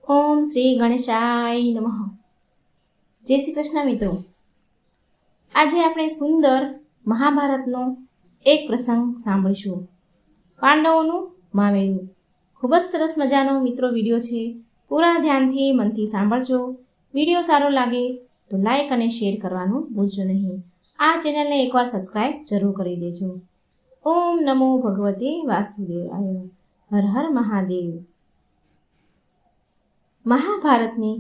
ઓમ શ્રી ગણેશાય નમઃ. જય શ્રી કૃષ્ણ મિત્રો. આજે આપણે સુંદર મહાભારતનો એક પ્રસંગ સાંભળીશું. પાંડવોનું મામેરું. ખૂબ જ સરસ મજાનો મિત્રો વિડીયો છે. પૂરા ધ્યાનથી મનથી સાંભળજો. વિડીયો સારો લાગે તો લાઈક અને શેર કરવાનું ભૂલશો નહીં. આ ચેનલને એકવાર સબસ્ક્રાઈબ જરૂર કરી દેજો. ઓમ નમો ભગવતે વાસુદેવાય. હર હર મહાદેવ. મહાભારતની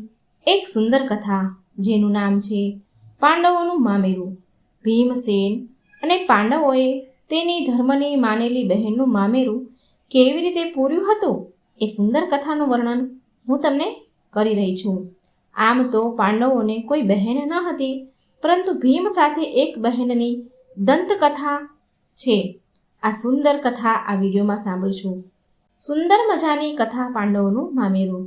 એક સુંદર કથા જેનું નામ છે પાંડવોનું મામેરું. ભીમસેન અને પાંડવોએ તેની ધર્મની માનેલી બહેનનું મામેરું કેવી રીતે પૂર્યું હતું એ સુંદર કથાનું વર્ણન હું તમને કરી રહી છું. આમ તો પાંડવોને કોઈ બહેન ન હતી, પરંતુ ભીમ સાથે એક બહેનની દંતકથા છે. આ સુંદર કથા આ વિડીયોમાં સાંભળીશું. સુંદર મજાની કથા પાંડવોનું મામેરું.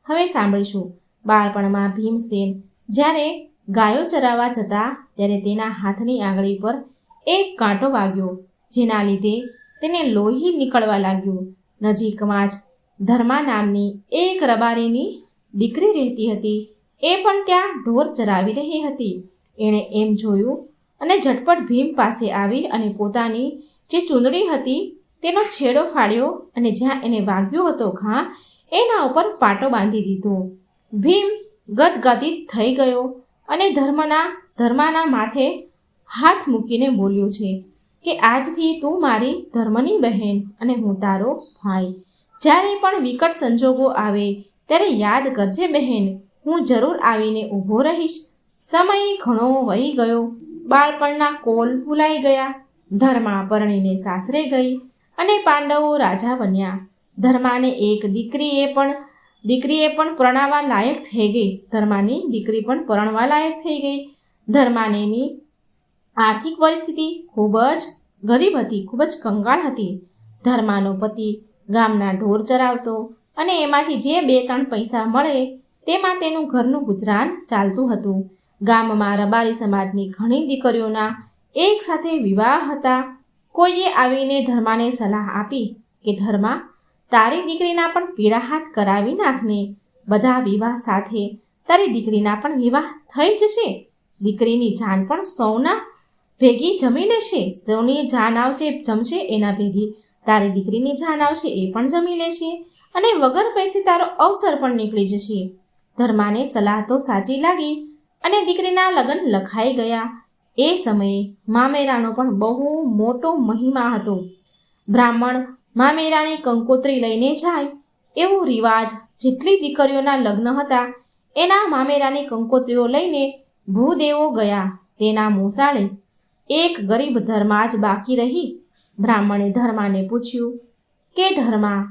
હવે સાંભળીશું. બાળપણમાં ભીમસેન જ્યારે ગાયો ચરાવવા જતા ત્યારે તેના હાથની આંગળી પર એક કાંટો વાગ્યો, જેના લીધે તેને લોહી નીકળવા લાગ્યું. નજીકમાં જ ધર્મા નામની એક રબારીની દીકરી રહેતી હતી. એ પણ ત્યાં ઢોર ચરાવી રહી હતી. એણે એમ જોયું અને ઝટપટ ભીમ પાસે આવી અને પોતાની જે ચૂંદડી હતી તેનો છેડો ફાડ્યો અને જ્યાં એને વાગ્યો હતો ઘા એના ઉપર પાટો બાંધી દીધો. ભીમ ગદગદિત થઈ ગયો અને ધર્માના માથે હાથ મૂકીને બોલ્યો છે કે આજથી તું મારી ધર્મની બહેન અને હું તારો ભાઈ. જ્યારે પણ વિકટ સંજોગો આવે ત્યારે યાદ કરજે બહેન, હું જરૂર આવીને ઊભો રહીશ. સમય ઘણો વહી ગયો. બાળપણના કોલ ભૂલાઈ ગયા. ધર્મા પરણીને સાસરે ગઈ અને પાંડવો રાજા બન્યા. ધર્માને એક દીકરીએ પણ પરણવા લાયક થઈ ગઈ. ધર્માની દીકરી પણ પરણવા લાયક થઈ ગઈ. ધર્માનેની આર્થિક પરિસ્થિતિ ખૂબ જ ગરીબ હતી, ખૂબ જ કંગાળ હતી. ધર્માનો પતિ ગામના ઢોર ચરાવતો અને એમાંથી જે 2-3 પૈસા મળે તેમાં તેનું ઘરનું ગુજરાન ચાલતું હતું. ગામમાં રબારી સમાજની ઘણી દીકરીઓના એક સાથે વિવાહ હતા. કોઈએ આવીને ધર્માને સલાહ આપી કે ધર્મા, તારી દીકરીના પણ પીળા હાથ કરાવી નાખને. બધા વિવાહ સાથે તારી દીકરીના પણ વિવાહ થઈ જશે. દીકરીની જાન પણ સૌના ભેગી જમી લેશે. સૌની જાન આવશે જમશે, એના ભેગી તારી દીકરીની જાન આવશે એ પણ જમી લેશે અને વગર પૈસે તારો અવસર પણ નીકળી જશે. ધર્માને સલાહ તો સાચી લાગી અને દીકરીના લગ્ન લખાઈ ગયા. એ સમયે મામેરાનો પણ બહુ મોટો મહિમા હતો. બ્રાહ્મણ મામેરાની કંકોત્રી લઈને જાય એવો રિવાજ જેટલી દીકરીઓના લગ્ન હતા એના મામેરાની કંકોત્રીઓ લઈને ભૂદેવો ગયા. તેના મોસાળે એક ગરીબ ધર્મા જ બાકી રહી. બ્રાહ્મણે ધર્માને પૂછ્યું કે ધર્મા,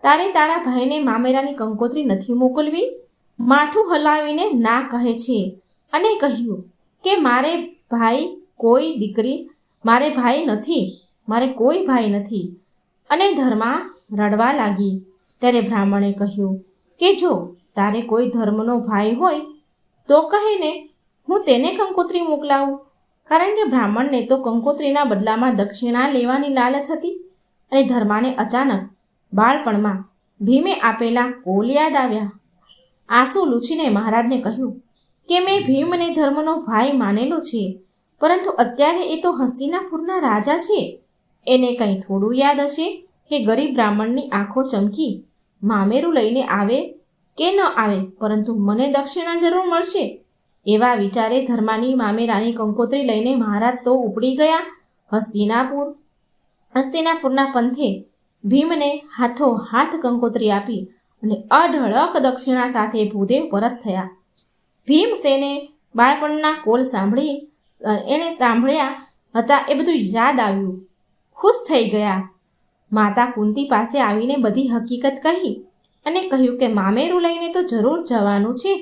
તારે તારા ભાઈને મામેરાની કંકોત્રી નથી મોકલવી? માથું હલાવીને ના કહે છે અને કહ્યું કે મારે કોઈ ભાઈ નથી. અને ધર્મા રડવા લાગી. ત્યારે બ્રાહ્મણે કહ્યું કે જો તારે કોઈ ધર્મનો ભાઈ હોય તો કહીને હું તેને કંકોત્રી મોકલાવું. કારણ કે બ્રાહ્મણને તો કંકોત્રીના બદલામાં દક્ષિણા લેવાની લાલચ હતી. અને ધર્માને અચાનક બાળપણમાં ભીમે આપેલા કોલ યાદ આવ્યા. આંસુ લૂછીને મહારાજને કહ્યું કે મેં ભીમને ધર્મનો ભાઈ માનેલો છે, પરંતુ અત્યારે એ તો હસ્તિનાપુરના રાજા છે. એને કંઈ થોડું યાદ હશે કે ગરીબ બ્રાહ્મણની આંખો ચમકી. મામેરું લઈને આવે કે ન આવે, પરંતુ મને દક્ષિણા જરૂર મળશે. એવા વિચારે ધર્માની મામેરાની કંકોત્રી લઈને મહારાજ તો ઉપડી ગયા હસ્તિનાપુરના પંથે. ભીમને હાથો હાથ કંકોત્રી આપી અને અઢળક દક્ષિણા સાથે ભૂદેવ પરત થયા. ભીમસેને બાળપણના કોલ સાંભળ્યા હતા એ બધું યાદ આવ્યું. ખુશ થઈ ગયા. માતા કુંતી પાસે આવીને બધી હકીકત કહી અને કહ્યું કે મામેરું લઈને તો જરૂર જવાનું છે.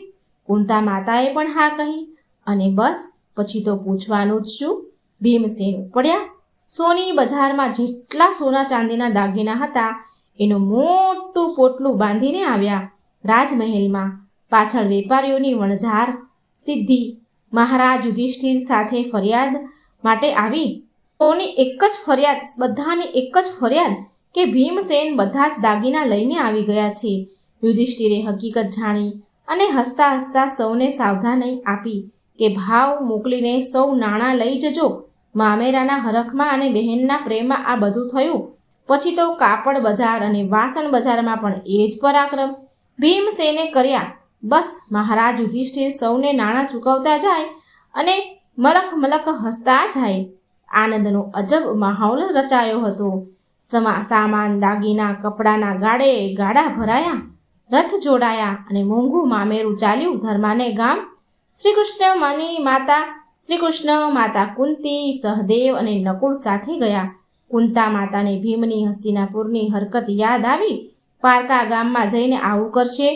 કુંતા માતાએ પણ હા કહી અને બસ પછી તો પૂછવાનું જ શું. ભીમસેન ઉપડ્યા. સોની બજારમાં જેટલા સોના ચાંદીના દાગીના હતા એનું મોટું પોટલું બાંધીને આવ્યા. રાજમહેલમાં પાછળ વેપારીઓની વણઝાર સિદ્ધિ મહારાજ યુધિષ્ઠિર સાથે ફરિયાદ માટે આવી. બધાની એક જ ફરિયાદ કે ભીમસેન બધા જ દાગીના લઈને આવી ગયા છે. યુધિષ્ઠિરે હકીકત જાણી અને હસતા હસતા સૌને સાવધાની આપી કે ભાવ મોકલીને સૌ નાણાં લઈ જજો. મામેરાના હરખમાં અને બહેનના પ્રેમમાં આ બધું થયું. પછી તો કાપડ બજાર અને વાસણ બજારમાં પણ એ જ પરાક્રમ ભીમસેને કર્યા. બસ મહારાજ યુધિષ્ઠિર સૌને નાણાં ચૂકવતા જાય અને મલક મલક હસતા જાય. આનંદનો અજબ માહોલ રચાયો હતો. સામાન, દાગીના, કપડાના ગાડા ભરાયા, રથ જોડાયા અને મોંઘું મામેરું ચાલ્યું ધર્માને ગામ. શ્રી કૃષ્ણ માતા કુંતી, સહદેવ અને નકુળ સાથે ગયા. કુંતા માતાને ભીમની હસ્તિનાપુરની હરકત યાદ આવી. પારકા ગામમાં જઈને આવું કરશે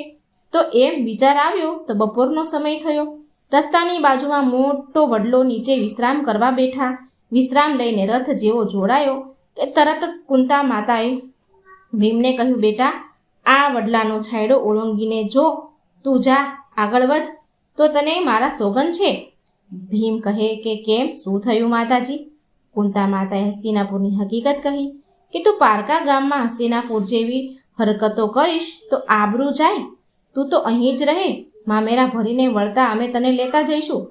તો એમ વિચાર આવ્યો તો બપોરનો સમય થયો. રસ્તાની બાજુમાં મોટો વડલો નીચે વિશ્રામ કરવા બેઠા. વિશ્રામ લઈને રથ જેવો જોડાયો કે તરત જ કુંતા માતાએ ભીમને કહ્યું, બેટા, આ વડલાનો છાંયડો ઓળંગીને જો, તું જા, આગળ વધ, તો તને મારા સોગન છે. ભીમ કહે કે કેમ, શું થયું માતાજી? કુંતા માતાએ હસ્તિનાપુરની હકીકત કહી કે તું પારકા ગામમાં હસ્તિનાપુર જેવી હરકતો કરીશ તો આબરૂ જાય. તું તો અહીં જ રહે, મામેરા ભરીને વળતા અમે તને લેતા જઈશું.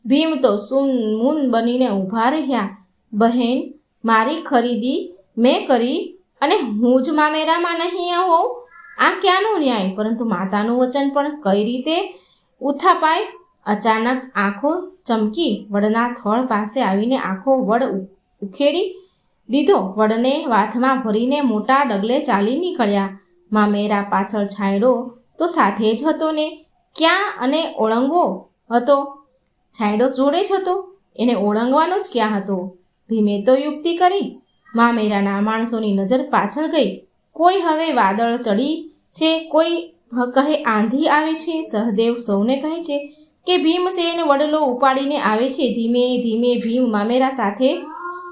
ભીમ તો સૂન બનીને ઊભા રહ્યા. બહેન, મારી ખરીદી મેં કરી અને હું જ મામેરામાં નહીં આવું, આ ક્યાંનો ન્યાય? પરંતુ માતાનું વચન પણ કઈ રીતે ઉથાપાય? અચાનક આંખો ચમકી વડના થળ પાસે આવીને આખો વડ ઉખેડી દીધો. વડને વાથમાં ભરીને મોટા ડગલે ચાલી નીકળ્યા. મામેરા પાછળ છાંયડો તો સાથે જ હતો ને, ક્યાં અને ઓળંગવો હતો? છાંયડો જોડે જ હતો, એને ઓળંગવાનો જ ક્યાં હતો? ભીમે તો યુક્તિ કરી. મામેરાના માણસોની નજર પાછળ ગઈ. કોઈ હવે વાદળ ચડી છે, કોઈ કહે આંધી આવે છે. સહદેવ સૌને કહે છે કે ભીમસેન વડલો ઉપાડીને આવે છે. ધીમે ધીમે ભીમ મામેરા સાથે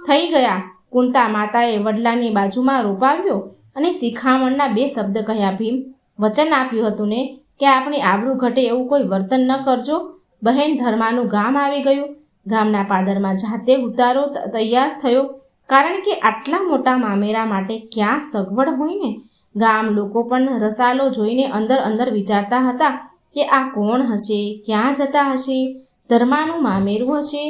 થઈ ગયા. કુંતા માતાએ વડલાની બાજુમાં રોપાવ્યો અને શિખામણના 2 શબ્દ કહ્યા. ભીમ, વચન આપ્યું હતું ને કે આપણી આબરૂ ઘટે એવું કોઈ વર્તન ન કરજો. બહેન, ધર્માનું ગામ આવી ગયું. ગામના પાદરમાં જાતે ઉતારો તૈયાર થયો, કારણ કે આટલા મોટા મામેરા માટે ક્યાં સગવડ હોય ને. ગામ લોકો પણ રસાલો જોઈને અંદર અંદર વિચારતા હતા કે આ કોણ હશે, ક્યાં જતા હશે? ધર્માનું મામેરું હશે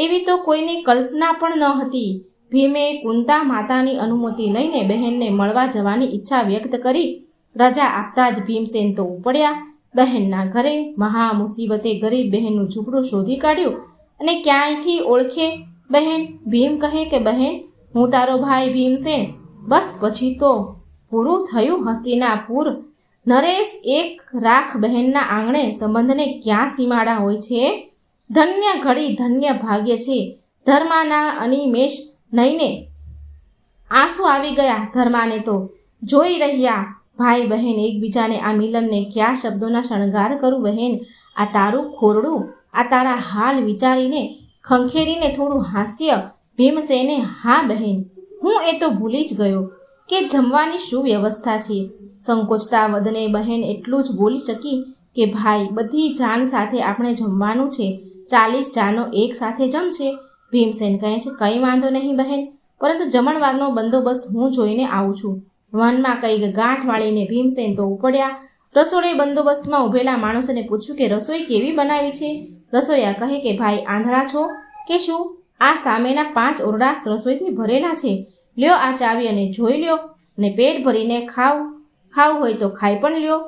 એવી તો કોઈને કલ્પના પણ ન હતી. ભીમે કુંતા માતાની અનુમતિ લઈને બહેનને મળવા જવાની ઈચ્છા વ્યક્ત કરી. રજા આપતા જ ભીમસેન તો ઉપડ્યા બહેનના ઘરે. મહા મુસીબતે ગરીબ બહેનનું ઝૂંપડું શોધી કાઢ્યું અને ક્યાંયથી ઓળખે બહેન. ભીમ કહે કે બહેન, હું તારો ભાઈ ભીમસેન. બસ પછી તો પૂરું થયું હસ્તિનાપુર. નરેશ એક રાખ બહેનના આંગણે સંબંધને ક્યાં સીમાડા હોય છે? ધન્ય ઘડી, ધન્ય ભાગ્ય છે. ધર્માના અનિમેષ નઈને આંસુ આવી ગયા. ધર્માને તો જોઈ રહ્યા ભાઈ બહેન એકબીજાને. આ મિલનને કયા શબ્દોના શણગાર કરું બહેન? આ તારું ખોરડું, આ તારા હાલ વિચારીને ખંખેરીને થોડું હાસ્ય. ભીમસેને, હા બહેન, હું એ તો ભૂલી જ ગયો કે જમવાની શું વ્યવસ્થા છે. સંકોચતા વદને બહેન એટલું જ બોલી શકી કે ભાઈ, બધી જાન સાથે આપણે જમવાનું છે. 40 જાનો એક સાથે જમશે. ભીમસેન કહે છે, કંઈ વાંધો નહીં બહેન, પરંતુ જમણવારનો બંદોબસ્ત હું જોઈને આવું છું. વનમાં કંઈક ગાંઠ વાળીને ભીમસેન તો ઉપડ્યા. રસોડે બંદોબસ્તમાં ઉભેલા માણસોને પૂછ્યું કે રસોઈ કેવી બનાવી છે? રસોઈયા કહે કે ભાઈ, આંધળા છો કે શું? આ સામેના 5 ઓરડા રસોઈથી ભરેલા છે. લ્યો આ ચાવી અને જોઈ લ્યો, અને પેટ ભરીને ખાવું હોય તો ખાઈ પણ લ્યો.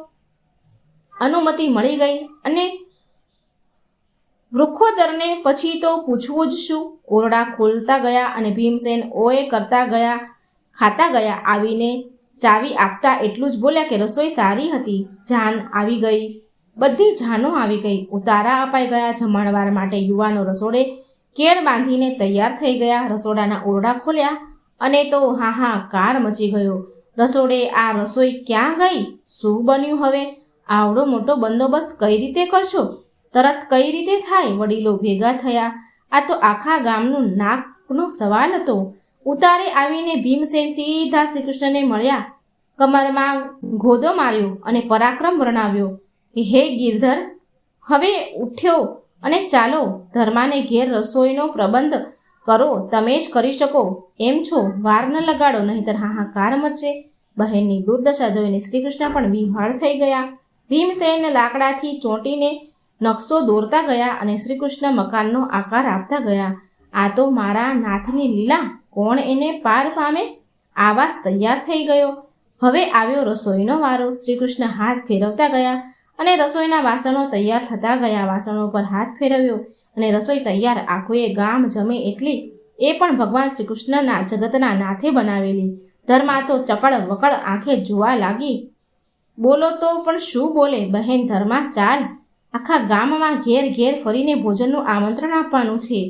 અનુમતિ મળી ગઈ અને વૃક્ષોદરને પછી તો પૂછવું જ શું. ઓરડા ખોલતા ગયા અને ભીમસેન ઓએ કરતા ગયા, ખાતા ગયા. આવીને ચાવી આપતા એટલું જ બોલ્યા કે રસોઈ સારી હતી. જાન આવી ગઈ, બધી જાનો આવી ગઈ. ઉતારા અપાઈ ગયા. જમણવાર માટે યુવાનો રસોડે કેળ બાંધીને તૈયાર થઈ ગયા. રસોડાના ઓરડા ખોલ્યા અને તો હાહાકાર મચી ગયો. રસોડે આ રસોઈ ક્યાં ગઈ? શું બન્યું હવે? આવડો મોટો બંદોબસ્ત કઈ રીતે કરશો? તરત કઈ રીતે થાય? વડીલો ભેગા થયા. આ તો આખા ગામનું નાકનો સવાલ હતો. ઉતારે આવીને ભીમસેન સીધા શ્રીકૃષ્ણને મળ્યા, કમરમાં ગોદો માર્યો અને પરાક્રમ વર્ણવ્યો કે હે ગિરધર, હવે ઉઠ્યો અને ચાલો, ધર્માને ઘેર રસોઈનો પ્રબંધ કરો. તમે જ કરી શકો એમ છો. વાર ન લગાડો, નહીંતર હાહાકાર મચશે. બહેનની દુર્દશા જોઈને શ્રીકૃષ્ણ પણ વિહ્વળ થઈ ગયા. ભીમસેન લાકડાથી ચોંટીને નકશો દોરતા ગયા અને શ્રીકૃષ્ણ મકાનનો આકાર આપતા ગયા. આ તો મારા નાથની લીલા, કોણ એને પાર પામે? આવાસ તૈયાર થઈ ગયો. હવે આવ્યો રસોઈનો વારો. શ્રીકૃષ્ણ હાથ ફેરવતા ગયા અને રસોઈના વાસણો તૈયાર થતા ગયા. વાસણો પર હાથ ફેરવ્યો અને રસોઈ તૈયાર. આખુએ ગામ જમે એટલી, એ પણ ભગવાન શ્રીકૃષ્ણના જગતના નાથે બનાવેલી. ધર્મા તો ચકડ વકડ આંખે જોવા લાગી. બોલો તો પણ શું બોલે? બહેન ધર્મા, ચાલ, આખા ગામમાં ઘેર ઘેર ફરીને ભોજનનું આમંત્રણ આપવાનું છે.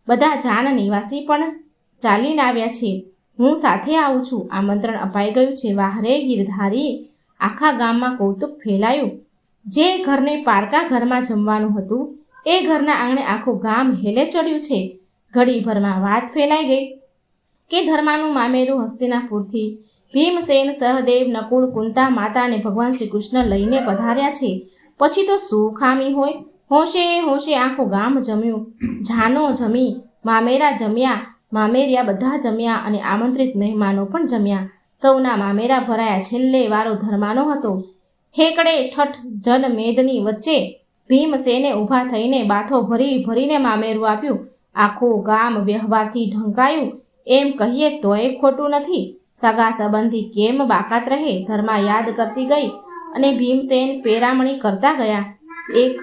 બધા જાન નિવાસી પણ ચાલીને આવ્યા છે. હું સાથે આવું છું. આમંત્રણ અપાઈ ગયું છે. વાહ રે ગિરધારી! આખા ગામમાં કૌતુક ફેલાયું. જે ઘરને પારકા ઘરમાં જમવાનું હતું, એ ઘરના આંગણે આખું ગામ હેલે ચડ્યું છે. ઘડીભરમાં વાત ફેલાઈ ગઈ કે ધર્માનું મામેરું હસ્તિનાપુરથી ભીમસેન, સહદેવ, નકુળ, કુંતા માતા અને ભગવાન શ્રી કૃષ્ણ લઈને પધાર્યા છે. પછી તો શું ખામી હોય? હોંશે હોંશે આખું ગામ જમ્યું. જાનો જમી, મામેરા જમ્યા, મામેરિયા બધા જમ્યા અને આમંત્રિત મહેમાનો પણ જમ્યા. સૌના મામેરા ભરાયા. છેલ્લે વારો ધર્માનો હતો. હેકડે ઠઠ જનમેદની વચ્ચે ભીમસેને ઊભા થઈને બાથો ભરી ભરીને મામેરું આપ્યું. આખું ગામ વ્યવહારથી ઢંકાયું. એમ કહીએ તોય ખોટું નથી. સગા સંબંધી કેમ બાકાત રહે? ધર્મા યાદ કરતી ગઈ અને ભીમસેન પેરામણી કરતા ગયા. એક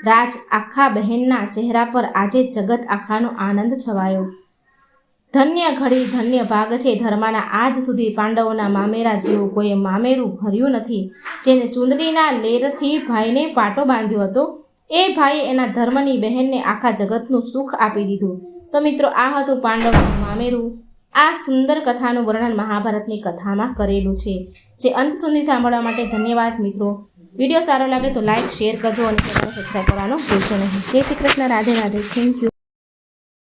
રાજ આખા બહેનના ચહેરા પર આજે જગત આખાનો આનંદ છવાયો. ધન્ય ઘડી, ધન્ય ભાગ છે ધર્માના. આજ સુધી પાંડવોના મામેરા જેવું કોઈએ મામેરું ભર્યું નથી. જેને ચુંદડીના લેરથી ભાઈને પાટો બાંધ્યો હતો, એ ભાઈએ એના ધર્મની બહેનને આખા જગતનું સુખ આપી દીધું. તો મિત્રો, આ હતું પાંડવોનું મામેરું. આ સુંદર કથાનું વર્ણન મહાભારતની કથામાં કરેલું છે. જે અંત સુધી સાંભળવા માટે ધન્યવાદ મિત્રો. વિડીયો સારો લાગે તો લાઈક, શેર કરજો અને ચેનલ સબસ્ક્રાઈબ કરવાનું ભૂલશો નહીં. જય શ્રી કૃષ્ણ. રાધે રાધે. Thank you.